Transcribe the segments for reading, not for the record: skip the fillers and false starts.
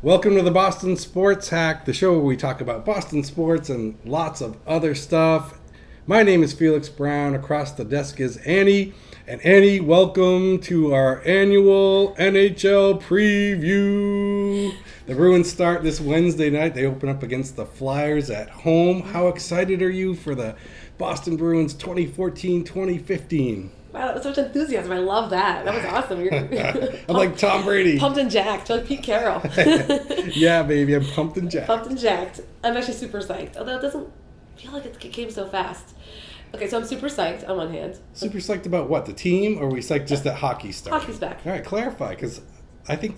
Welcome to the Boston Sports Hack, the show where we talk about Boston sports and lots of other stuff. My name is Felix Brown. Across the desk is Annie. And Annie, welcome to our annual NHL preview. The Bruins start this Wednesday night. They open up against the Flyers at home. How excited are you for the Boston Bruins 2014-2015? Wow, that was such enthusiasm. I love that. That was awesome. I'm like Tom Brady. Pumped and jacked, like Pete Carroll. Yeah, baby, I'm pumped and jacked. Pumped and jacked. I'm actually super psyched, although it doesn't feel like it came so fast. Okay, so I'm super psyched on one hand. Super psyched about what? The team? Or are we psyched just that hockey's starting? Hockey's back. All right, clarify, because I think,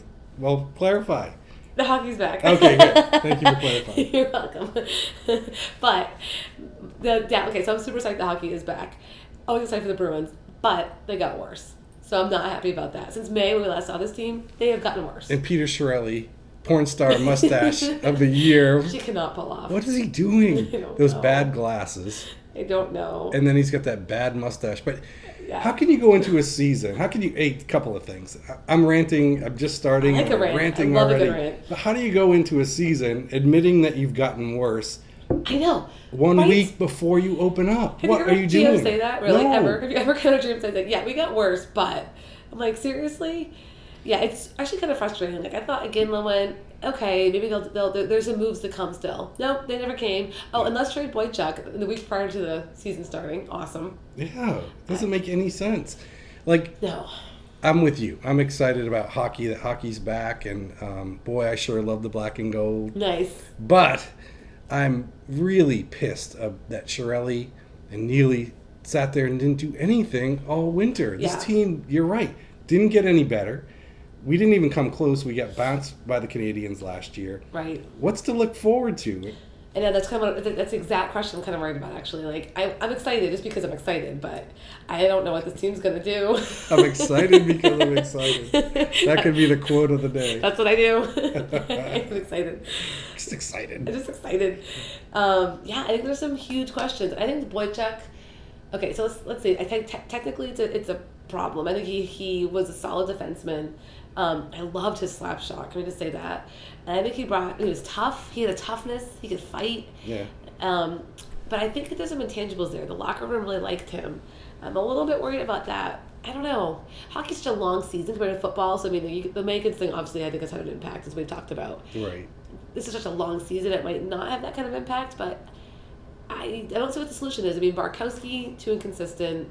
clarify. The hockey's back. Okay, good. Thank you for clarifying. You're welcome. Okay, so I'm super psyched the hockey is back. Always excited for the Bruins, but they got worse. So I'm not happy about that. Since May, when we last saw this team, they have gotten worse. And Peter Chiarelli, porn star mustache of the year. She cannot pull off. What is he doing? Those bad glasses. I don't know. And then he's got that bad mustache. But yeah. How can you go into a season? How can you, a couple of things. I'm ranting. I'm just starting. I like a rant. Ranting I love already. a good rant. But how do you go into a season admitting that you've gotten worse? I know. One right? week before you open up. What are you doing? doing? GM say that? Really? No. Ever? Have you ever kind of GM said that? Yeah, we got worse, but I'm like, seriously? Yeah, it's actually kind of frustrating. Like, I thought Ginla went, okay, maybe there's some moves to come still. Nope, they never came. Oh, and let's trade Boychuk the week prior to the season starting. Awesome. Yeah, doesn't make any sense. Like, no. I'm with you. I'm excited about hockey, that hockey's back, and boy, I sure love the black and gold. Nice. But I'm really pissed that Chiarelli and Neely sat there and didn't do anything all winter. Yeah. This team, you're right, didn't get any better. We didn't even come close. We got bounced by the Canadians last year. Right. What's to look forward to? And that's kind of that's the exact question I'm kind of worried about, actually. Like, I'm excited just because I'm excited, but I don't know what this team's going to do. I'm excited because I'm excited. That could be the quote of the day. That's what I do. I'm excited. Just excited. I'm just excited. Yeah, I think there's some huge questions. I think Boychuk. Okay, so let's see. I think technically it's a problem. I think he was a solid defenseman. I loved his slap shot. Can we just say that? And I think he was tough. He had a toughness. He could fight. Yeah. But I think that there's some intangibles there. The locker room really liked him. I'm a little bit worried about that. I don't know. Hockey's such a long season compared to football. So, I mean, the Makins thing, obviously, I think has had an impact, as we've talked about. Right. This is such a long season. It might not have that kind of impact, but I don't see what the solution is. I mean, Barkowski, too inconsistent.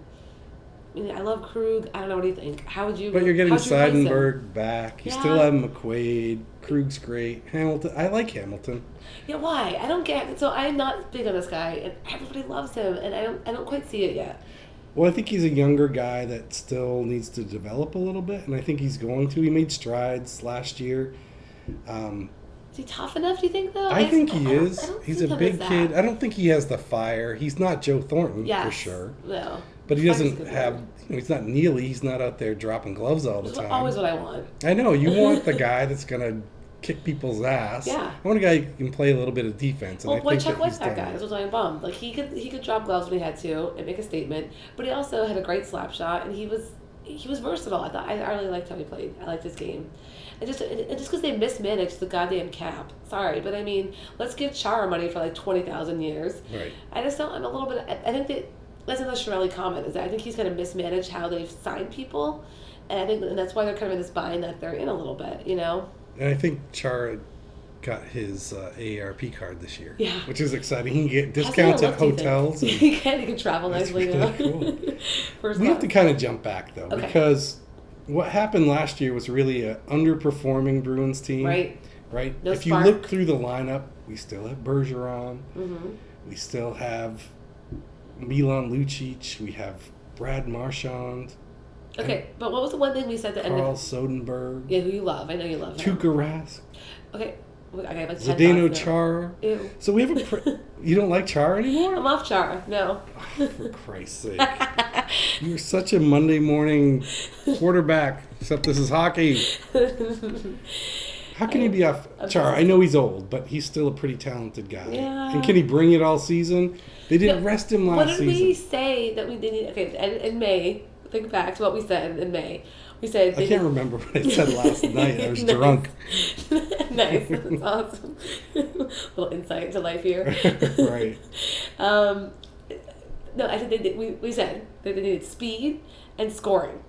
I mean, I love Krug. I don't know. What do you think? How would you? But you're getting how'd you replace him? Seidenberg back. You still have McQuaid. Krug's great. Hamilton. I like Hamilton. Yeah, why? I don't get. So I'm not big on this guy, and everybody loves him, and I don't quite see it yet. Well, I think he's a younger guy that still needs to develop a little bit, and I think he's going to. He made strides last year. Is he tough enough, do you think, though? I think he is. I don't He's see a him big as kid. that. I don't think he has the fire. He's not Joe Thornton, for sure. No. But he Fire's doesn't good have, word. he's not Neely. He's not out there dropping gloves all the It's time. always what I want. I know. You want the guy that's going to kick people's ass. Yeah. I want a guy who can play a little bit of defense. And Well, I think Boychuk was he's that done guy. That's what I'm bummed. Like, he could drop gloves when he had to and make a statement, but he also had a great slap shot, and he was versatile. I really liked how he played. I liked his game. And just because they mismanaged the goddamn cap. Sorry, but I mean, let's give Chara money for like 20,000 years. Right. I just don't. I'm a little bit. I think that that's another Chiarelli comment is that I think he's kind of mismanaged how they've signed people, and that's why they're kind of in this bind that they're in a little bit. You know. And I think Chara got his AARP card this year. Yeah. Which is exciting. He can get discounts at hotels. And He can travel nicely really now. cool. We have to kind of jump back, though, Okay. because what happened last year was really an underperforming Bruins team. Right. No If spark. you look through the lineup, we still have Bergeron. Mm-hmm. We still have Milan Lucic. We have Brad Marchand. Okay, but what was the one thing we said at the end Carl of... Soderberg. Yeah, who you love. I know you love him. Tuukka Rask. Okay. I have like 10 Zdeno thoughts now. Chara. Ew. So we have you don't like Chara anymore? I'm off Chara. No. For Christ's sake. You're such a Monday morning quarterback, except this is hockey. How can he be off Chara? I know he's old, but he's still a pretty talented guy. Yeah. And can he bring it all season? They didn't No, rest him last What did season. we say that we didn't... Okay, in May, think back to what we said in May. We said I can't remember what I said last night. I was drunk. Nice. That's awesome. Little insight to life here. Right. No, I think we said that they needed speed and scoring.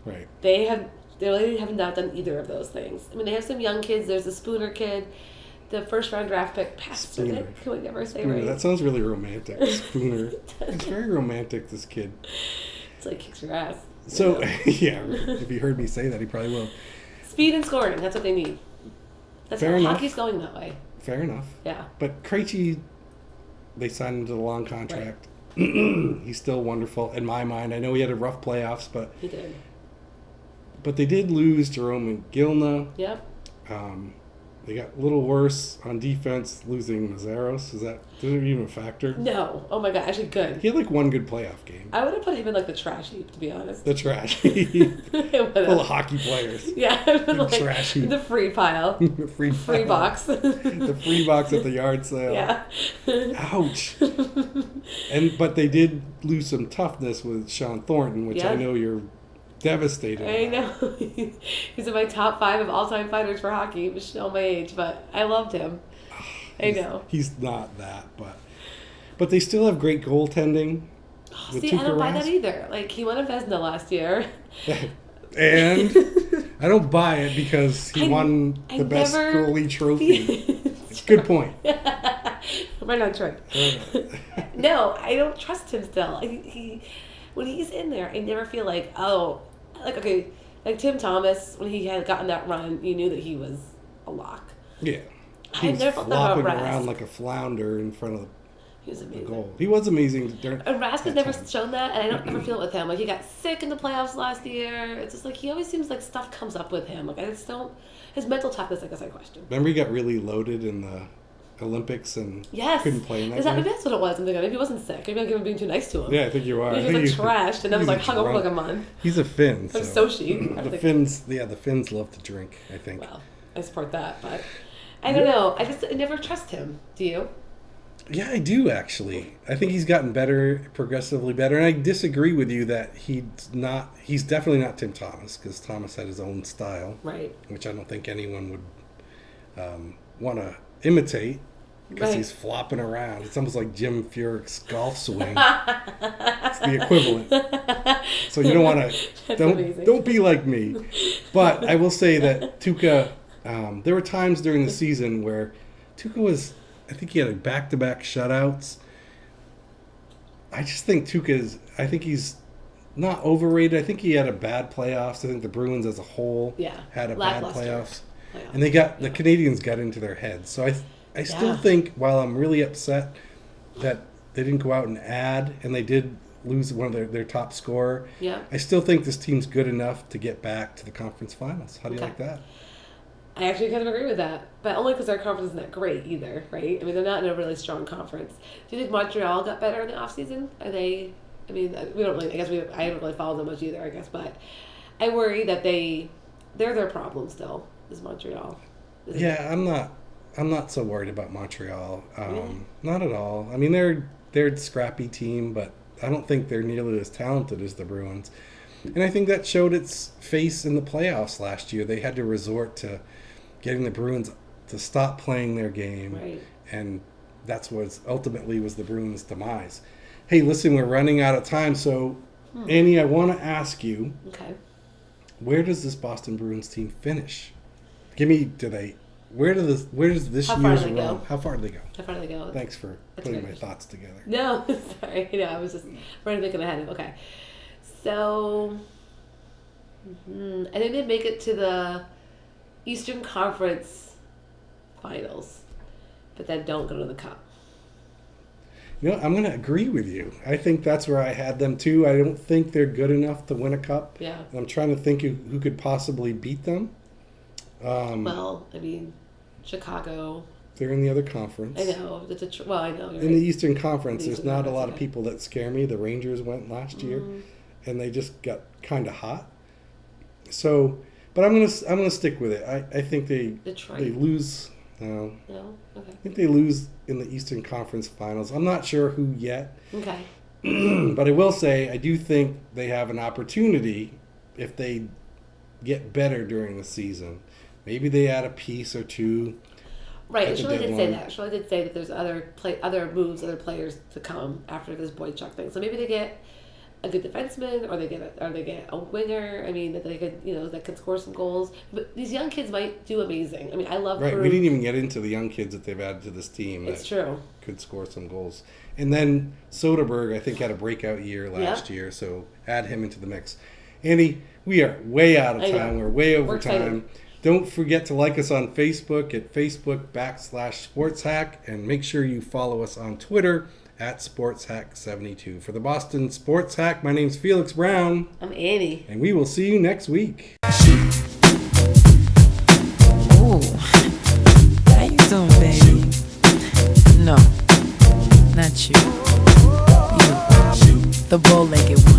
Right. They really haven't not done either of those things. I mean, they have some young kids. There's the Spooner kid, the first round draft pick, Spooner. Can we never say Spooner. right? That sounds really romantic. Spooner. It's very romantic, this kid. It's like kicks your ass. So, yeah, if he heard me say that, he probably will. Speed and scoring, that's what they need. That's Fair how enough. hockey's going that way. Fair enough. Yeah. But Krejci, they signed him to the long contract. Right. He's still wonderful in my mind. I know he had a rough playoffs, but he did. But they did lose Jerome and Gilna. Yep. They got a little worse on defense, losing Mazeros. Does it even factor? No. Oh my god, actually good. He had like one good playoff game. I would have put him in like the trash heap, to be honest. The trash heap. Full of hockey players. Yeah. Like, trash heap. The free pile. Free box. The free box at the yard sale. Yeah. Ouch. But they did lose some toughness with Sean Thornton, which I know you're devastated. I know. He's in my top 5 of all-time fighters for hockey. He was show my age, but I loved him. I know. He's not that, but they still have great goaltending. See, I don't buy that either. Like, he won a Vezina last year. And I don't buy it because he won the best goalie trophy. It's a good point. Right on track. No, I don't trust him still. When he's in there, I never feel like, like Tim Thomas, when he had gotten that run, you knew that he was a lock. Yeah. I never felt that about flopping Rask. around like a flounder in front of he was amazing. the goal. He was amazing. And Rask has never shown that, and I don't ever feel it with him. Like, he got sick in the playoffs last year. It's just like, he always seems like stuff comes up with him. Like, I just don't... His mental toughness, I guess I question. Remember he got really loaded in the Olympics and couldn't play in that game? Maybe that's what it was. I'm thinking, maybe he wasn't sick. Maybe I'm being too nice to him. Yeah, I think you are. He was like trashed, and then was like hung over like a month. He's a Finn. I'm Sochi. The Finns love to drink, I think. Well, I support that, but I don't know. I never trust him. Do you? Yeah, I do actually. I think he's gotten better, progressively better, and I disagree with you that he's definitely not Tim Thomas, because Thomas had his own style, right? Which I don't think anyone would want to imitate, because he's flopping around. It's almost like Jim Furyk's golf swing. It's the equivalent. So you don't want to don't be like me. But I will say that Tuukka, there were times during the season where Tuukka was, I think he had back-to-back shutouts. I just think I think he's not overrated. I think he had a bad playoffs. I think the Bruins as a whole had a bad playoffs. And the Canadians got into their heads. So I still think, while I'm really upset that they didn't go out and add, and they did lose one of their top scorer, I still think this team's good enough to get back to the conference finals. How do you like that? I actually kind of agree with that, but only because our conference isn't that great either, right? I mean, they're not in a really strong conference. Do you think Montreal got better in the offseason? Are they? I mean, we don't really. I guess I haven't really followed them much either. I guess, but I worry that they're their problem still. Is Montreal? I'm not so worried about Montreal. Not at all. I mean, they're a scrappy team, but I don't think they're nearly as talented as the Bruins. And I think that showed its face in the playoffs last year. They had to resort to getting the Bruins to stop playing their game. Right. And that's what ultimately was the Bruins' demise. Hey, listen, we're running out of time. So, Annie, I want to ask you, where does this Boston Bruins team finish? Where does this year's run? How far do they go? How far do they go? Thanks for putting my thoughts together. No, sorry. I was just trying to think ahead. Okay. So, I think they make it to the Eastern Conference Finals, but then don't go to the Cup. I'm going to agree with you. I think that's where I had them too. I don't think they're good enough to win a Cup. Yeah. I'm trying to think who could possibly beat them. Well, I mean, Chicago. They're in the other conference. I know. I know. In the Eastern Conference, there's not a lot of people that scare me. The Rangers went last year, and they just got kind of hot. So, but I'm gonna stick with it. I think they lose. No. Okay. I think they lose in the Eastern Conference Finals. I'm not sure who yet. Okay. But I will say, I do think they have an opportunity if they get better during the season. Maybe they add a piece or two. Right, and Shirley did say that. Shirley did say that there's other moves, other players to come after this Boychuk thing. So maybe they get a good defenseman, or they get a winger. I mean, that they could, that could score some goals. But these young kids might do amazing. I mean, I love. Right, we didn't even get into the young kids that they've added to this team. It's true. Could score some goals. And then Soderberg, I think, had a breakout year last year, so add him into the mix. Andy, we are way out of time. We're way over time. Don't forget to like us on Facebook at Facebook.com/SportsHack, and make sure you follow us on Twitter at SportsHack72. For the Boston Sports Hack, my name's Felix Brown. I'm Annie. And we will see you next week. Ooh, how you doing, baby? No, not you. You, the bow-legged one.